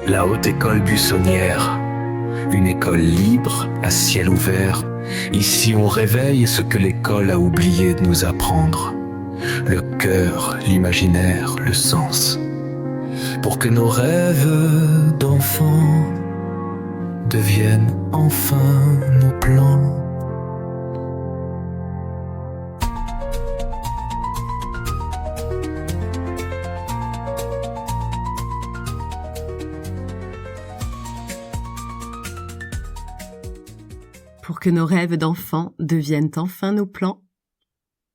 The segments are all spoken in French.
La haute école buissonnière, une école libre, à ciel ouvert. Ici on réveille ce que l'école a oublié de nous apprendre. Le cœur, l'imaginaire, le sens. Pour que nos rêves d'enfants deviennent enfin nos plans. Pour que nos rêves d'enfants deviennent enfin nos plans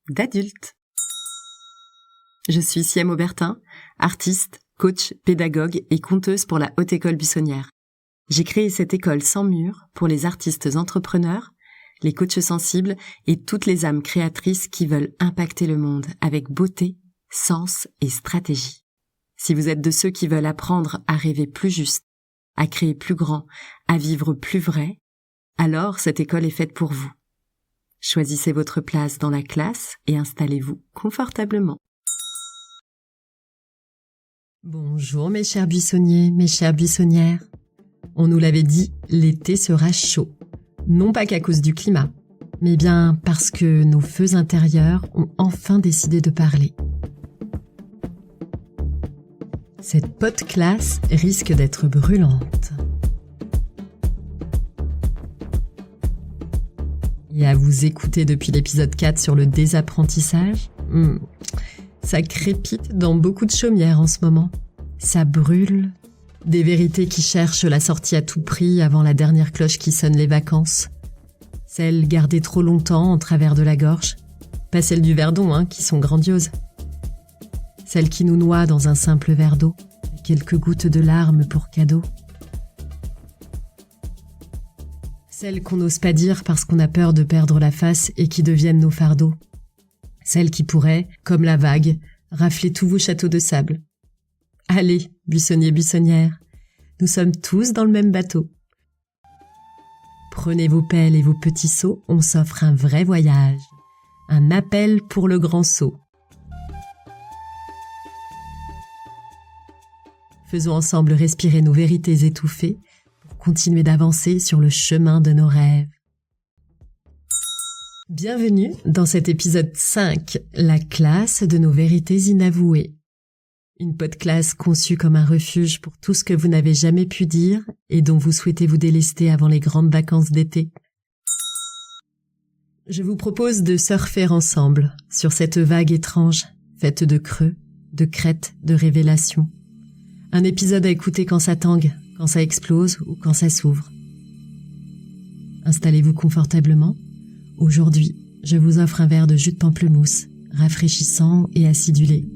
d'adultes. Je suis Siam Aubertin, artiste, coach, pédagogue et conteuse pour la Haute École Buissonnière. J'ai créé cette école sans mur pour les artistes entrepreneurs, les coachs sensibles et toutes les âmes créatrices qui veulent impacter le monde avec beauté, sens et stratégie. Si vous êtes de ceux qui veulent apprendre à rêver plus juste, à créer plus grand, à vivre plus vrai, alors cette école est faite pour vous. Choisissez votre place dans la classe et installez-vous confortablement. Bonjour mes chers buissonniers, mes chères buissonnières. On nous l'avait dit, l'été sera chaud. Non pas qu'à cause du climat, mais bien parce que nos feux intérieurs ont enfin décidé de parler. Cette podcast risque d'être brûlante. Et à vous écouter depuis l'épisode 4 sur le désapprentissage, ça crépite dans beaucoup de chaumières en ce moment. Ça brûle. Des vérités qui cherchent la sortie à tout prix avant la dernière cloche qui sonne les vacances. Celles gardées trop longtemps en travers de la gorge. Pas celles du Verdon, qui sont grandioses. Celles qui nous noient dans un simple verre d'eau. Quelques gouttes de larmes pour cadeau. Celles qu'on n'ose pas dire parce qu'on a peur de perdre la face et qui deviennent nos fardeaux. Celles qui pourraient, comme la vague, rafler tous vos châteaux de sable. Allez, buissonniers, buissonnières, nous sommes tous dans le même bateau. Prenez vos pelles et vos petits seaux, on s'offre un vrai voyage. Un appel pour le grand saut. Faisons ensemble respirer nos vérités étouffées, continuer d'avancer sur le chemin de nos rêves. Bienvenue dans cet épisode 5, la classe de nos vérités inavouées. Une podcast conçue comme un refuge pour tout ce que vous n'avez jamais pu dire et dont vous souhaitez vous délester avant les grandes vacances d'été. Je vous propose de surfer ensemble sur cette vague étrange, faite de creux, de crêtes, de révélations. Un épisode à écouter quand ça tangue, quand ça explose ou quand ça s'ouvre. Installez-vous confortablement. Aujourd'hui, je vous offre un verre de jus de pamplemousse, rafraîchissant et acidulé.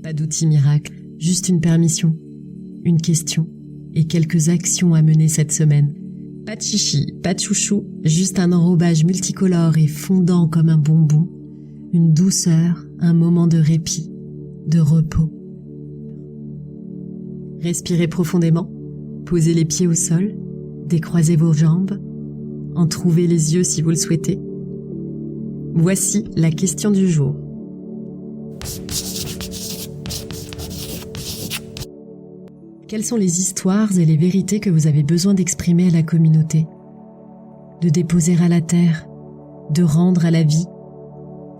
Pas d'outil miracle, juste une permission, une question et quelques actions à mener cette semaine. Pas de chichi, pas de chouchou, juste un enrobage multicolore et fondant comme un bonbon, une douceur, un moment de répit, de repos. Respirez profondément. Posez les pieds au sol, décroisez vos jambes, entrouvez les yeux si vous le souhaitez. Voici la question du jour. Quelles sont les histoires et les vérités que vous avez besoin d'exprimer à la communauté, de déposer à la terre, de rendre à la vie,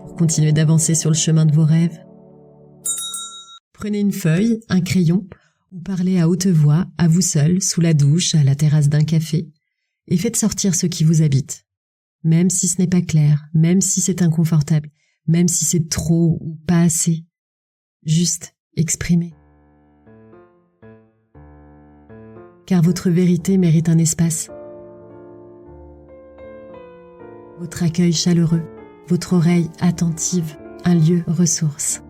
pour continuer d'avancer sur le chemin de vos rêves? Prenez une feuille, un crayon, ou parlez à haute voix, à vous seul, sous la douche, à la terrasse d'un café, et faites sortir ce qui vous habite. Même si ce n'est pas clair, même si c'est inconfortable, même si c'est trop ou pas assez. Juste exprimez. Car votre vérité mérite un espace. Votre accueil chaleureux, votre oreille attentive, un lieu ressource.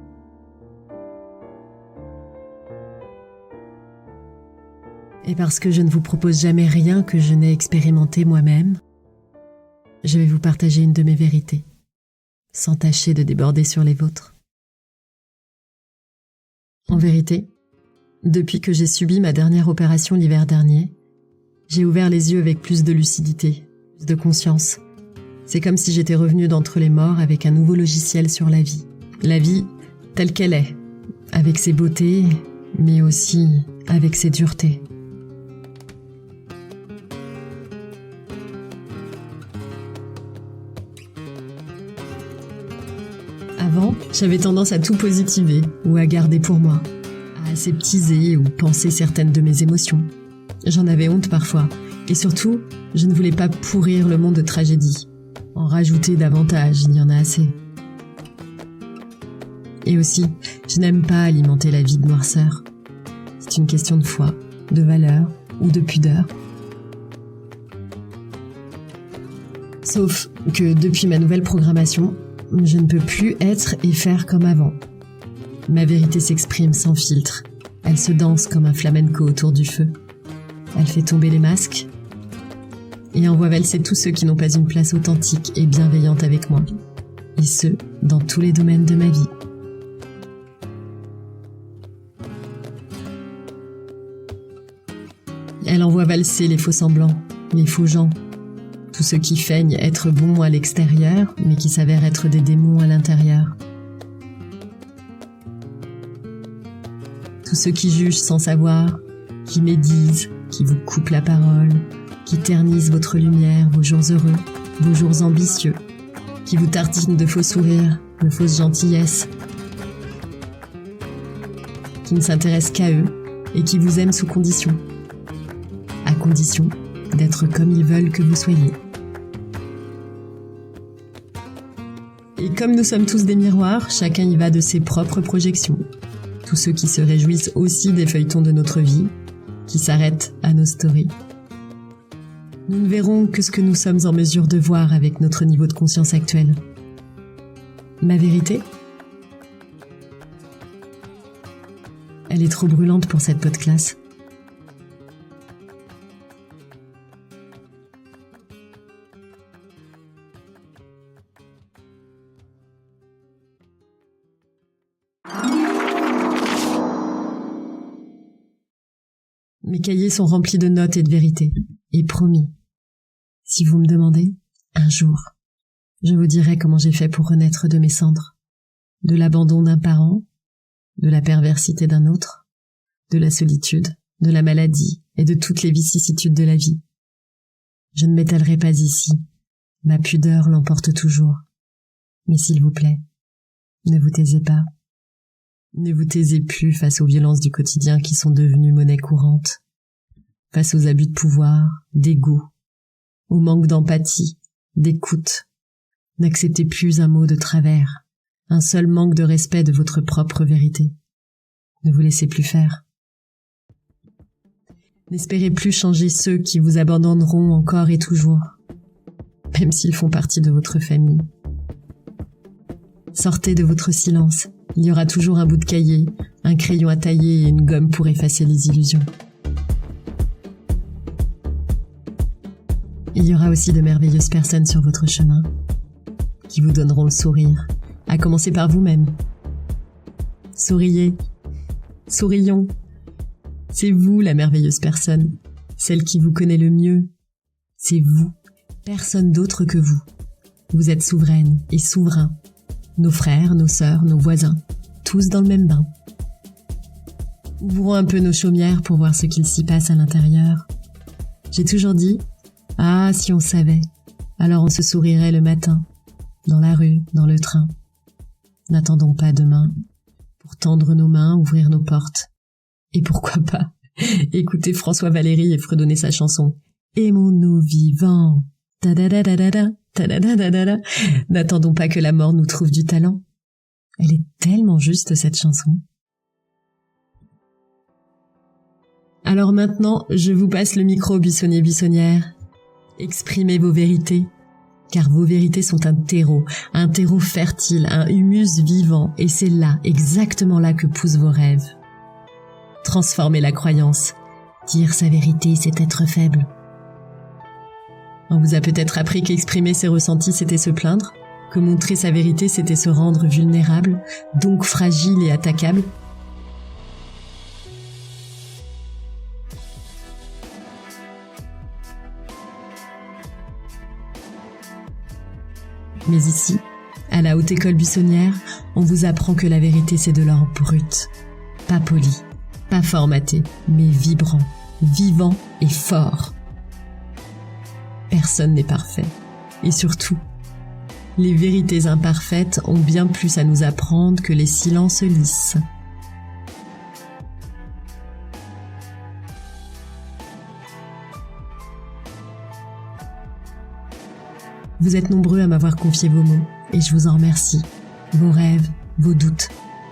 Et parce que je ne vous propose jamais rien que je n'ai expérimenté moi-même, je vais vous partager une de mes vérités, sans tâcher de déborder sur les vôtres. En vérité, depuis que j'ai subi ma dernière opération l'hiver dernier, j'ai ouvert les yeux avec plus de lucidité, plus de conscience. C'est comme si j'étais revenue d'entre les morts avec un nouveau logiciel sur la vie. La vie telle qu'elle est, avec ses beautés, mais aussi avec ses duretés. J'avais tendance à tout positiver ou à garder pour moi, à aseptiser ou penser certaines de mes émotions. J'en avais honte parfois, et surtout, je ne voulais pas pourrir le monde de tragédie. En rajouter davantage, il y en a assez. Et aussi, je n'aime pas alimenter la vie de noirceur. C'est une question de foi, de valeur ou de pudeur. Sauf que depuis ma nouvelle programmation, je ne peux plus être et faire comme avant. Ma vérité s'exprime sans filtre. Elle se danse comme un flamenco autour du feu. Elle fait tomber les masques et envoie valser tous ceux qui n'ont pas une place authentique et bienveillante avec moi. Et ce, dans tous les domaines de ma vie. Elle envoie valser les faux semblants, les faux gens, tous ceux qui feignent être bons à l'extérieur, mais qui s'avèrent être des démons à l'intérieur. Tous ceux qui jugent sans savoir, qui médisent, qui vous coupent la parole, qui ternissent votre lumière, vos jours heureux, vos jours ambitieux, qui vous tartinent de faux sourires, de fausses gentillesses, qui ne s'intéressent qu'à eux et qui vous aiment sous condition. À condition d'être comme ils veulent que vous soyez. Et comme nous sommes tous des miroirs, chacun y va de ses propres projections. Tous ceux qui se réjouissent aussi des feuilletons de notre vie, qui s'arrêtent à nos stories. Nous ne verrons que ce que nous sommes en mesure de voir avec notre niveau de conscience actuel. Ma vérité ? Elle est trop brûlante pour cette podcast. Mes cahiers sont remplis de notes et de vérités. Et promis, si vous me demandez, un jour, je vous dirai comment j'ai fait pour renaître de mes cendres, de l'abandon d'un parent, de la perversité d'un autre, de la solitude, de la maladie et de toutes les vicissitudes de la vie. Je ne m'étalerai pas ici, ma pudeur l'emporte toujours. Mais s'il vous plaît, ne vous taisez pas. Ne vous taisez plus face aux violences du quotidien qui sont devenues monnaie courante, face aux abus de pouvoir, d'ego, au manque d'empathie, d'écoute. N'acceptez plus un mot de travers, un seul manque de respect de votre propre vérité. Ne vous laissez plus faire. N'espérez plus changer ceux qui vous abandonneront encore et toujours, même s'ils font partie de votre famille. Sortez de votre silence. Il y aura toujours un bout de cahier, un crayon à tailler et une gomme pour effacer les illusions. Il y aura aussi de merveilleuses personnes sur votre chemin qui vous donneront le sourire, à commencer par vous-même. Souriez, sourions. C'est vous la merveilleuse personne, celle qui vous connaît le mieux. C'est vous, personne d'autre que vous. Vous êtes souveraine et souverain. Nos frères, nos sœurs, nos voisins, tous dans le même bain. Ouvrons un peu nos chaumières pour voir ce qu'il s'y passe à l'intérieur. J'ai toujours dit, ah, si on savait, alors on se sourirait le matin, dans la rue, dans le train. N'attendons pas demain, pour tendre nos mains, ouvrir nos portes. Et pourquoi pas écouter François Valéry et fredonner sa chanson « Aimons-nous vivants ». N'attendons pas que la mort nous trouve du talent. Elle est tellement juste, cette chanson. Alors maintenant, je vous passe le micro, buissonnier-buissonnière. Exprimez vos vérités, car vos vérités sont un terreau fertile, un humus vivant, et c'est là, exactement là que poussent vos rêves. Transformez la croyance. Dire sa vérité, c'est être faible. On vous a peut-être appris qu'exprimer ses ressentis, c'était se plaindre, que montrer sa vérité, c'était se rendre vulnérable, donc fragile et attaquable. Mais ici, à la Haute École Buissonnière, on vous apprend que la vérité, c'est de l'or brut, pas poli, pas formaté, mais vibrant, vivant et fort. Personne n'est parfait. Et surtout, Les vérités imparfaites ont bien plus à nous apprendre que les silences lisses. Vous êtes nombreux à m'avoir confié vos mots, et je vous en remercie. Vos rêves, vos doutes,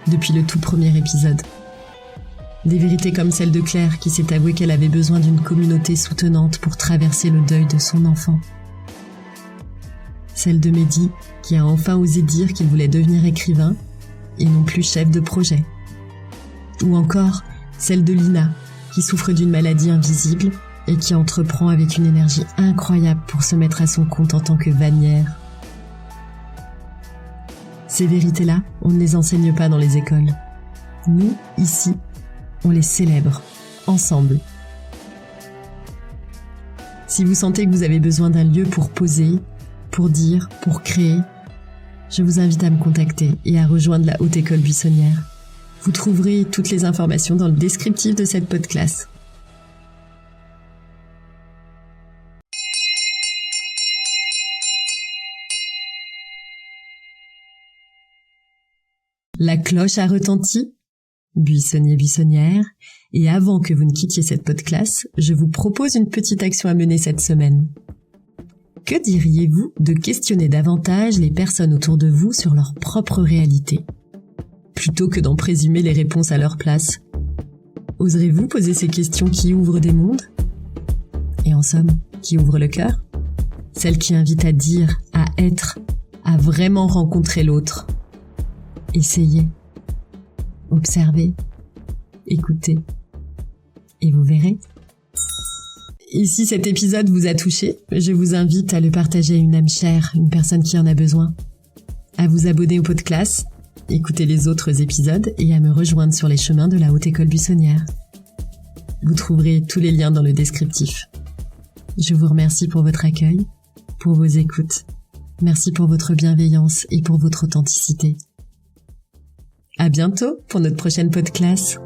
depuis le tout premier épisode. Des vérités comme celle de Claire qui s'est avouée qu'elle avait besoin d'une communauté soutenante pour traverser le deuil de son enfant. Celle de Mehdi qui a enfin osé dire qu'il voulait devenir écrivain et non plus chef de projet. Ou encore celle de Lina qui souffre d'une maladie invisible et qui entreprend avec une énergie incroyable pour se mettre à son compte en tant que vannière. Ces vérités-là, on ne les enseigne pas dans les écoles. Nous, ici, on les célèbre, ensemble. Si vous sentez que vous avez besoin d'un lieu pour poser, pour dire, pour créer, je vous invite à me contacter et à rejoindre la Haute École Buissonnière. Vous trouverez toutes les informations dans le descriptif de cette podcast. La cloche a retenti, buissonnier, buissonnière, et avant que vous ne quittiez cette podcast, je vous propose une petite action à mener cette semaine. Que diriez-vous de questionner davantage les personnes autour de vous sur leur propre réalité, plutôt que d'en présumer les réponses à leur place? Oserez-vous poser ces questions qui ouvrent des mondes? Et en somme, qui ouvrent le cœur? Celles qui invitent à dire, à être, à vraiment rencontrer l'autre. Essayez, observez, écoutez, et vous verrez. Et si cet épisode vous a touché, je vous invite à le partager à une âme chère, une personne qui en a besoin, à vous abonner au podcast, écouter les autres épisodes et à me rejoindre sur les chemins de la Haute École Buissonnière. Vous trouverez tous les liens dans le descriptif. Je vous remercie pour votre accueil, pour vos écoutes. Merci pour votre bienveillance et pour votre authenticité. À bientôt pour notre prochaine podcast.